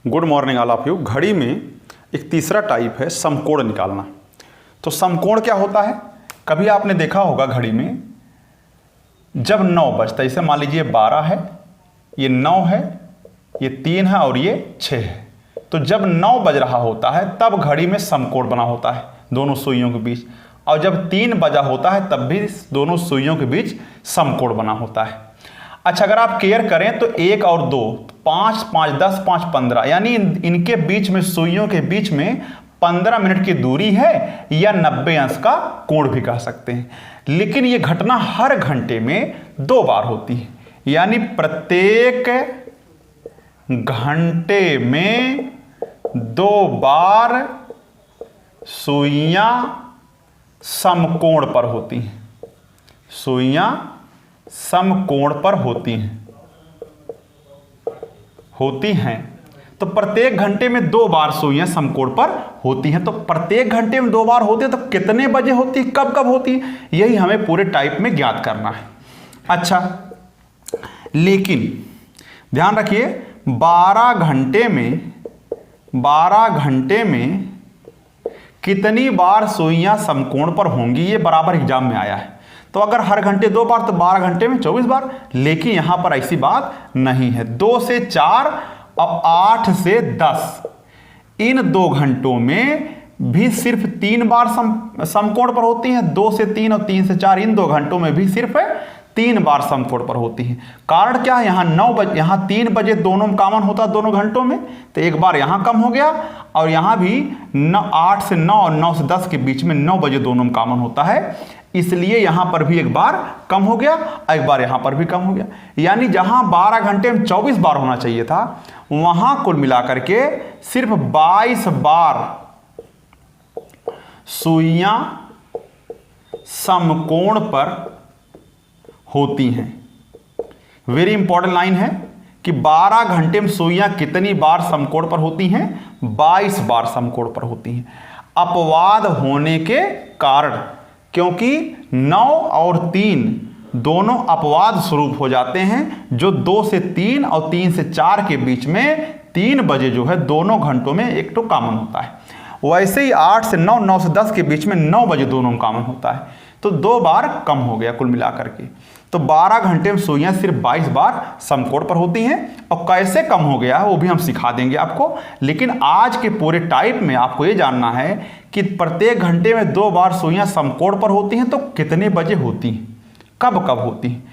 Good morning all of you. घड़ी में एक तीसरा टाइप है समकोण निकालना। तो समकोण क्या होता है? कभी आपने देखा होगा घड़ी में जब 9 बजता है, इसे मान लीजिए 12 है, ये 9 है, ये 3 है और ये 6 है। तो जब 9 बज रहा होता है तब घड़ी में समकोण बना होता है दोनों सुइयों के बीच, और जब 3 बजा होता है तब भी दोनों सुइयों के बीच समकोण बना होता है। अच्छा, अगर आप केयर करें तो 1 और 2, 5, 5, 10, 5, 15, यानी इनके बीच में, सुइयों के बीच में 15 मिनट की दूरी है, या 90 अंश का कोण भी कह सकते हैं। लेकिन ये घटना हर घंटे में 2 बार होती है, यानी प्रत्येक घंटे में 2 बार सुइयां समकोण पर होती हैं। सुइयां समकोण पर होती हैं। तो प्रत्येक घंटे में 2 बार सुइयां समकोण पर होती हैं। तो प्रत्येक घंटे में 2 बार होती है, तो कितने बजे होती है, कब कब होती है, यही हमें पूरे टाइप में ज्ञात करना है। अच्छा, लेकिन ध्यान रखिए 12 घंटे में कितनी बार सुइयां समकोण पर होंगी, ये बराबर एग्जाम में आया है। तो अगर हर घंटे 2 बार तो 12 घंटे में 24 बार। लेकिन यहां पर ऐसी बात नहीं है। 2 से 4 और 8 से 10, इन 2 घंटों में भी सिर्फ 3 बार समकोण पर होती हैं। 2 से 3 और 3 से 4, इन 2 घंटों में भी सिर्फ 3 बार समकोण पर होती हैं। कारण क्या है? यहाँ 9 बजे, यहाँ 3 बजे दोनों कॉमन होता है दोनों घंटों में, तो एक बार यहाँ कम हो गया, और यहाँ भी 8 से 9 और 9 से 10 के बीच में 9 बजे दोनों कॉमन होता है, इसलिए यहां पर भी एक बार कम हो गया, एक बार यहां पर भी कम हो गया। यानी जहां 12 घंटे में 24 बार होना चाहिए था, वहां कुल मिलाकर के सिर्फ 22 बार सुइयां समकोण पर होती हैं। वेरी इंपॉर्टेंट लाइन है कि 12 घंटे में सुइयां कितनी बार समकोण पर होती हैं? 22 बार समकोण पर होती हैं। अपवाद होने के कारण, क्योंकि 9 और 3 दोनों अपवाद स्वरूप हो जाते हैं, जो 2 से 3 और 3 से 4 के बीच में 3 बजे जो है दोनों घंटों में एक तो कॉमन होता है। वैसे ही 8 से 9, 9 से 10 के बीच में 9 बजे दोनों कॉमन होता है। तो 2 बार कम हो गया कुल मिलाकर के। तो 12 घंटे में सुइयां सिर्फ 22 बार समकोण पर होती हैं। और कैसे कम हो गया है वो भी हम सिखा देंगे आपको। लेकिन आज के पूरे टाइप में आपको ये जानना है कि प्रत्येक घंटे में 2 बार सुइयां समकोण पर होती हैं, तो कितने बजे होती हैं, कब कब होती हैं।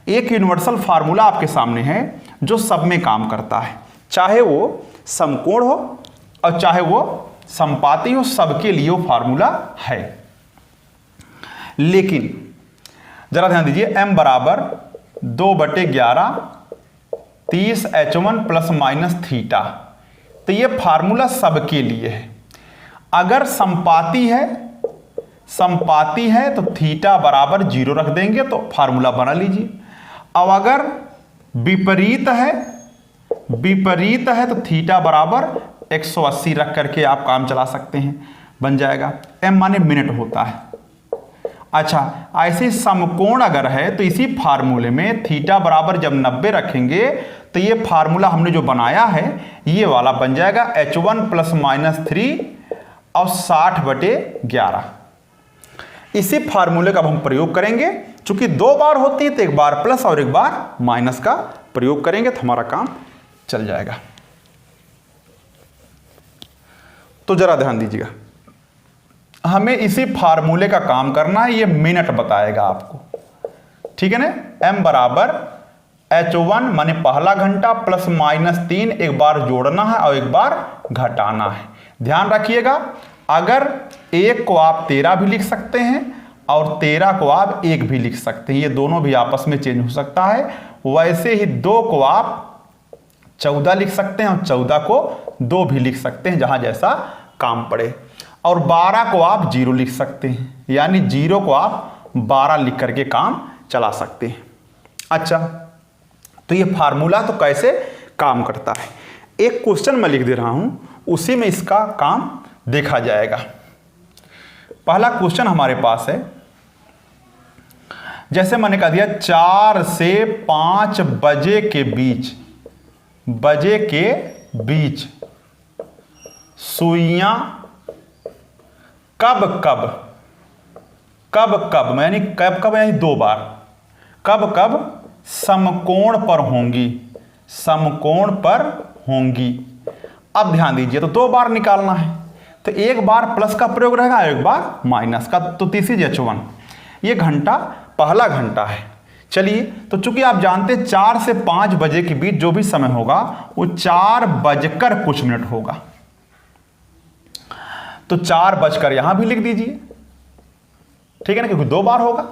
एक यूनिवर्सल फार्मूला आपके सामने है जो सब में काम करता है, चाहे वो समकोण हो और चाहे वो समपाती हो, सबके लिए वो फार्मूला है। लेकिन जरा ध्यान दीजिए, m बराबर 2/11 30 H1 प्लस माइनस थीटा। तो ये फार्मूला सबके लिए है। अगर संपाती है तो थीटा बराबर 0 रख देंगे तो फार्मूला बना लीजिए। अब अगर विपरीत है तो थीटा बराबर 180 रख करके आप काम चला सकते हैं, बन जाएगा। m माने मिनट होता है। अच्छा, ऐसे समकोण अगर है तो इसी फार्मूले में थीटा बराबर जब 90 रखेंगे तो ये फार्मूला हमने जो बनाया है ये वाला बन जाएगा H1 प्लस माइनस 3 और 60/11। इसी फार्मूले का अब हम प्रयोग करेंगे। चूंकि 2 बार होती है तो एक बार प्लस और एक बार माइनस का प्रयोग करेंगे तो हमारा काम चल जाएगा। तो जरा ध्यान दीजिएगा, हमें इसी फार्मूले का काम करना है। ये मिनट बताएगा आपको, ठीक है ना। m बराबर H1 माने पहला घंटा प्लस माइनस 3, एक बार जोड़ना है और एक बार घटाना है। ध्यान रखिएगा, अगर 1 को आप 13 भी लिख सकते हैं और 13 को आप 1 भी लिख सकते हैं, ये दोनों भी आपस में चेंज हो सकता है। वैसे ही 2 को आप 14 लिख सकते हैं और 14 को 2 भी लिख सकते हैं, जहां जैसा काम पड़े। और 12 को आप 0 लिख सकते हैं, यानी 0 को आप 12 लिख करके काम चला सकते हैं। अच्छा, तो ये फार्मूला तो कैसे काम करता है, एक क्वेश्चन मैं लिख दे रहा हूं, उसी में इसका काम देखा जाएगा। पहला क्वेश्चन हमारे पास है, जैसे मैंने कह दिया 4 से 5 बजे के बीच सुइयां कब कब यानी कब यानी 2 बार कब समकोण पर होंगी, समकोण पर होंगी। अब ध्यान दीजिए, तो 2 बार निकालना है, तो एक बार प्लस का प्रयोग रहेगा, एक बार माइनस का, तो H1 ये घंटा पहला घंटा है। चलिए, तो चूंकि आप जानते 4 से 5 बजे के बीच जो भी समय होगा वो 4 बजकर कुछ मिनट होगा, तो 4 बजकर यहां भी लिख दीजिए, ठीक है ना, क्योंकि 2 बार होगा।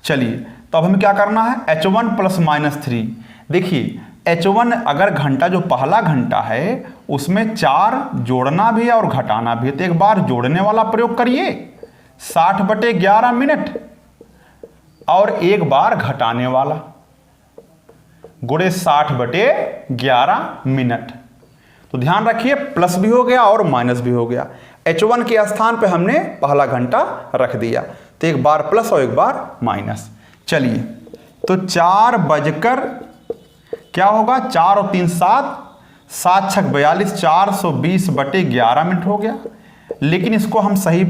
चलिए, तो अब हमें क्या करना है, H1 प्लस -3। देखिए H1 अगर घंटा जो पहला घंटा है उसमें 4 जोड़ना भी है और घटाना भी है, तो एक बार जोड़ने वाला प्रयोग करिए 60/11 मिनट, और एक बार घटाने वाला गुणे 60/11 मिनट। तो ध्यान रखिए, प्लस भी हो गया और माइनस भी हो गया। H1 के स्थान पे हमने पहला घंटा रख दिया, तो एक बार प्लस और एक बार माइनस। चलिए, तो 4 बजकर क्या होगा, 4 और 3 7, 7 6 42, 420/11 मिनट हो गया। लेकिन इसको हम सही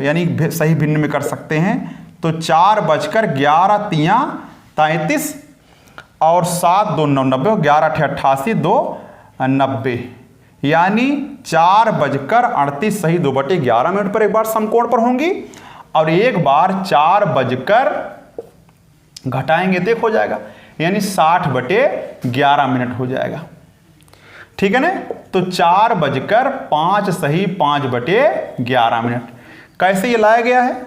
यानी सही भिन्न में कर सकते हैं, तो 4 बजकर 11 3 33 और 7 2 9 90, 11 8 88, 2 90, यानी 4 बजकर 38 सही 2/11 मिनट पर एक बार समकोण पर होंगी, और एक बार 4 बजकर घटाएंगे तो एक हो जाएगा, यानी 60/11 मिनट हो जाएगा, ठीक है ना। तो 4 बजकर 5 सही 5/11 मिनट। कैसे ये लाया गया है,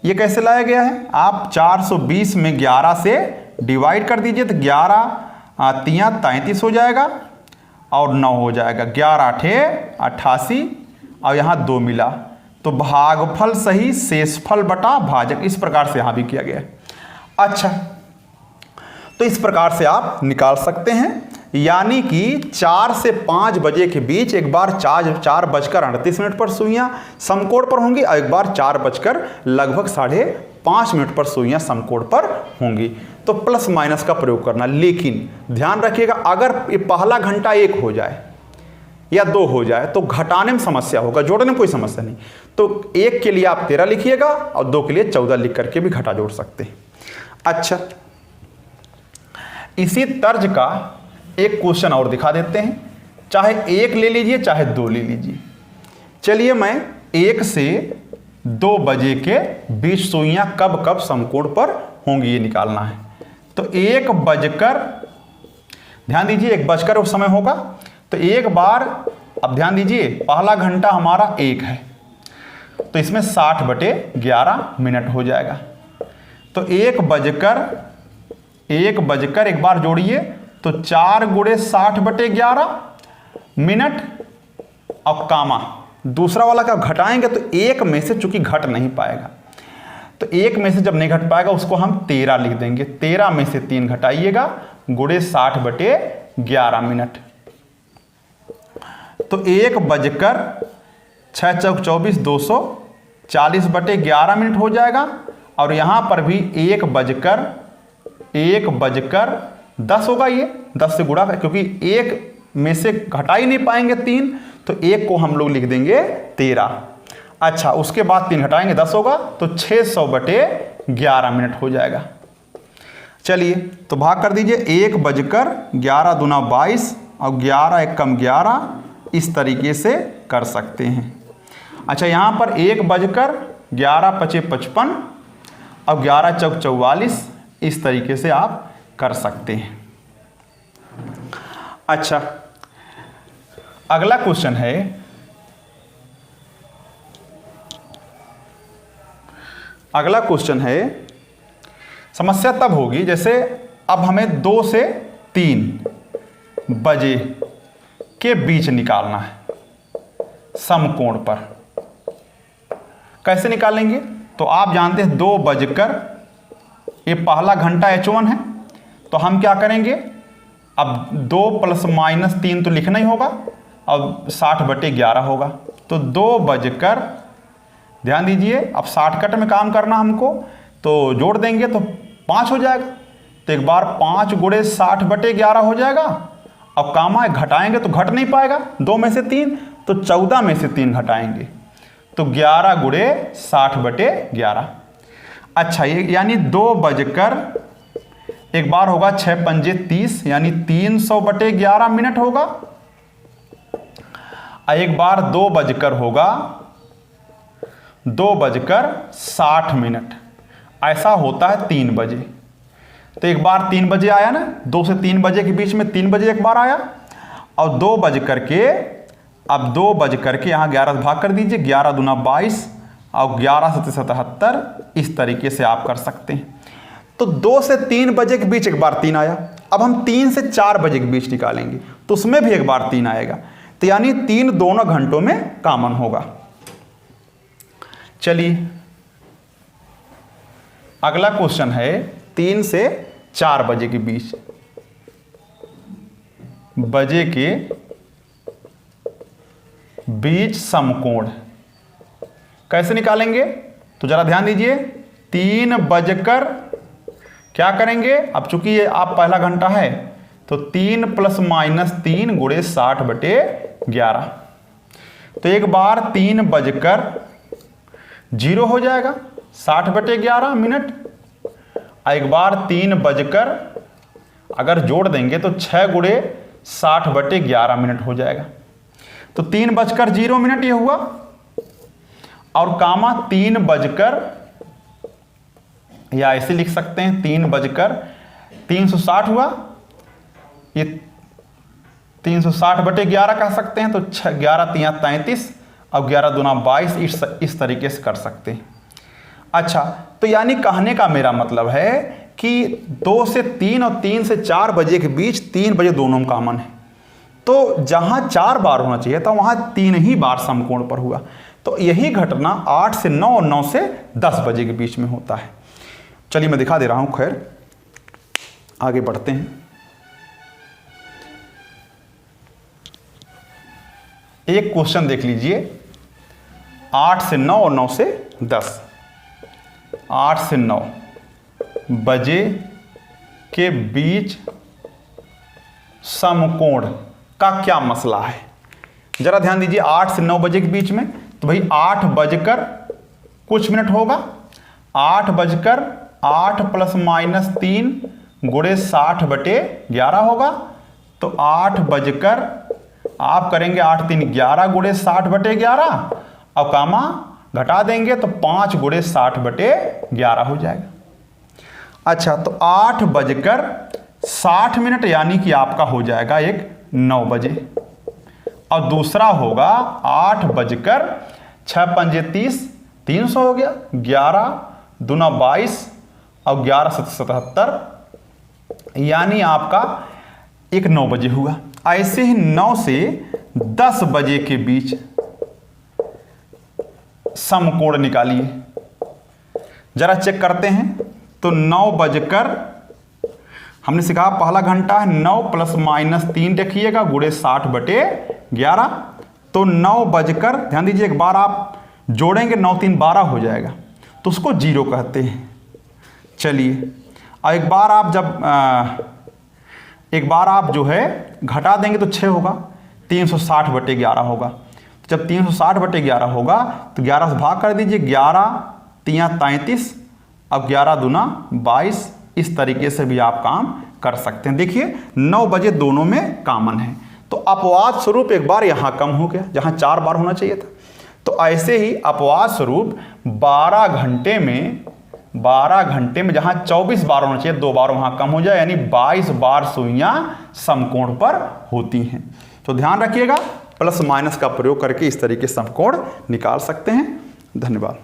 ये कैसे लाया गया है, आप 420 में 11 से डिवाइड कर दीजिए, तो 11 3 33 हो जाएगा और 9 हो जाएगा, 11 8 88 और यहाँ 2 मिला, तो भागफल सही शेषफल बटा भाजक, इस प्रकार से यहाँ भी किया गया है। अच्छा, तो इस प्रकार से आप निकाल सकते हैं, यानी कि 4 से 5 बजे के बीच एक बार 4 बजकर 38 मिनट पर सुइयां समकोण पर होंगी, और एक बार 4 बजकर लगभग 5:30 मिनट पर सुइयां समकोण पर होंगी। तो प्लस माइनस का प्रयोग करना, लेकिन ध्यान रखिएगा अगर ये पहला घंटा 1 हो जाए या 2 हो जाए तो घटाने में समस्या होगा, जोड़ने में कोई समस्या नहीं। तो 1 के लिए आप 13 लिखिएगा और 2 के लिए 14 लिख करके भी घटा जोड़ सकते हैं। अच्छा, इसी तर्ज का एक क्वेश्चन और दिखा देते हैं, चाहे 1 ले लीजिए चाहे 2 ले लीजिए। चलिए, मैं 1 से 2 बजे के बीच सुइयां कब समकोण पर होंगी ये निकालना है। तो 1 बजकर, ध्यान दीजिए 1 बजकर उस समय होगा, तो एक बार, अब ध्यान दीजिए पहला घंटा हमारा 1 है, तो इसमें 60/11 मिनट हो जाएगा। तो 1 बजकर एक बार जोड़िए, तो 4 गुणे 60/11 मिनट, और कामा दूसरा वाला का घटाएंगे तो 1 में से चूंकि घट नहीं पाएगा, तो 1 में से जब नहीं घट पाएगा उसको हम 13 लिख देंगे, 13 में से 3 घटाइएगा गुणे 60/11 मिनट। तो 1 बजकर 6 चौक 24, 240/11 मिनट हो जाएगा, और यहां पर भी 1 बजकर 10 होगा, ये 10 से गुणा, क्योंकि 1 में से घटा ही नहीं पाएंगे 3, तो 1 को हम लोग लिख देंगे 13। अच्छा, उसके बाद 3 घटाएंगे 10 होगा, तो 600/11 मिनट हो जाएगा। चलिए, तो भाग कर दीजिए, 1 बजकर 11 दूना 22 और 11 एकम 11, इस तरीके से कर सकते हैं। अच्छा, यहाँ पर 1 बजकर 11 पचे 55 और 11 चौक 44, इस तरीके से आप कर सकते हैं। अच्छा, अगला क्वेश्चन है, समस्या तब होगी जैसे अब हमें 2 से 3 बजे के बीच निकालना है समकोण पर। कैसे निकालेंगे, तो आप जानते हैं 2 बजकर, ये पहला घंटा H1 है, तो हम क्या करेंगे, अब 2 ± 3 तो लिखना ही होगा, अब 60/11 होगा, तो 2 बजकर, ध्यान दीजिए अब शॉर्टकट में काम करना हमको, तो जोड़ देंगे तो 5 हो जाएगा, तो एक बार 5 गुणे 60/11 हो जाएगा, अब कामा घटाएंगे तो घट नहीं पाएगा, 2 में से 3, तो 14 में से 3 घटाएंगे तो 11 गुणे 60/11। अच्छा, ये यानी 2 बजकर एक बार होगा 6 पंजे 30 यानी 300/11 मिनट होगा। एक बार 2 बजकर होगा 2:60 मिनट, ऐसा होता है 3 बजे। तो एक बार 3 बजे आया ना, 2 से 3 बजे के बीच में 3 बजे एक बार आया, और 2 बज करके अब 2 बज करके यहाँ 11 से भाग कर दीजिए, 11 दूना 22 और 11 से 77, इस तरीके से आप कर सकते हैं। तो 2 से 3 बजे के बीच एक बार 3 आया। अब हम 3 से 4 बजे के बीच निकालेंगे तो उसमें भी एक बार 3 आएगा, तो यानी 3 दोनों घंटों में कॉमन होगा। चलिए अगला क्वेश्चन है 3 से 4 बजे के बीच समकोण कैसे निकालेंगे, तो जरा ध्यान दीजिए। 3 बजकर क्या करेंगे, अब चूंकि ये आप पहला घंटा है तो 3 ± 3 गुणे 60/11। तो एक बार 3 बजकर 0 हो जाएगा 60/11 मिनट। एक बार 3 बजकर अगर जोड़ देंगे तो 6 गुणे 60/11 मिनट हो जाएगा। तो 3 बजकर 0 मिनट ये हुआ, और कामा 3 बजकर, या ऐसे लिख सकते हैं 3 बजकर 360 हुआ, ये 360/11 कह सकते हैं। तो 11 × 3 = 33 और 11 दूना 22, इस तरीके से कर सकते हैं। अच्छा, तो यानी कहने का मेरा मतलब है कि 2 से 3 और 3 से 4 बजे के बीच 3 बजे दोनों में कॉमन है। तो जहां 4 बार होना चाहिए था वहां 3 ही बार समकोण पर हुआ। तो यही घटना 8 से 9 और 9 से 10 बजे के बीच में होता है। चलिए मैं दिखा दे रहा हूं। खैर आगे बढ़ते हैं। एक क्वेश्चन देख लीजिए, 8 से 9 और 9 से 10। 8 से 9 बजे के बीच समकोण का क्या मसला है, जरा ध्यान दीजिए। 8 से 9 बजे के बीच में, तो भाई 8 बजकर कुछ मिनट होगा, 8 बजकर 8 ± 3 गुणे 60/11 होगा। तो 8 बजकर आप करेंगे 8 × 3 = 11 गुणे 60/11, और कामा घटा देंगे तो 5 गुणे 60/11 हो जाएगा। अच्छा, तो 8 बजकर 60 मिनट यानी कि आपका हो जाएगा एक 9 बजे, और दूसरा होगा 8 बजकर 6 पंजे 30, 300 हो गया, 11 दूना 22 और 11 से 77, यानी आपका एक 9 बजे हुआ। ऐसे ही 9 से 10 बजे के बीच समकोण निकालिए, जरा चेक करते हैं। तो 9 बजकर, हमने सीखा पहला घंटा है 9 ± 3 देखिएगा गुणे 60/11। तो 9 बजकर, ध्यान दीजिए, एक बार आप जोड़ेंगे 9 × 3 = 12 हो जाएगा, तो उसको 0 कहते हैं। चलिए, और एक बार आप जो है घटा देंगे तो 6 होगा, 360/11 होगा। तो जब 360/11 होगा तो 11 से भाग कर दीजिए, 11 × 3 = 33 और 11 दूना 22, इस तरीके से भी आप काम कर सकते हैं। देखिए 9 बजे दोनों में कॉमन है, तो अपवाद स्वरूप एक बार यहाँ कम हो गया जहाँ 4 बार होना चाहिए था। तो ऐसे ही अपवाद स्वरूप 12 घंटे में जहाँ 24 बार होना चाहिए 2 बार वहाँ कम हो जाए, यानी 22 बार सुइयाँ समकोण पर होती हैं। तो ध्यान रखिएगा, प्लस माइनस का प्रयोग करके इस तरीके से समकोण निकाल सकते हैं। धन्यवाद।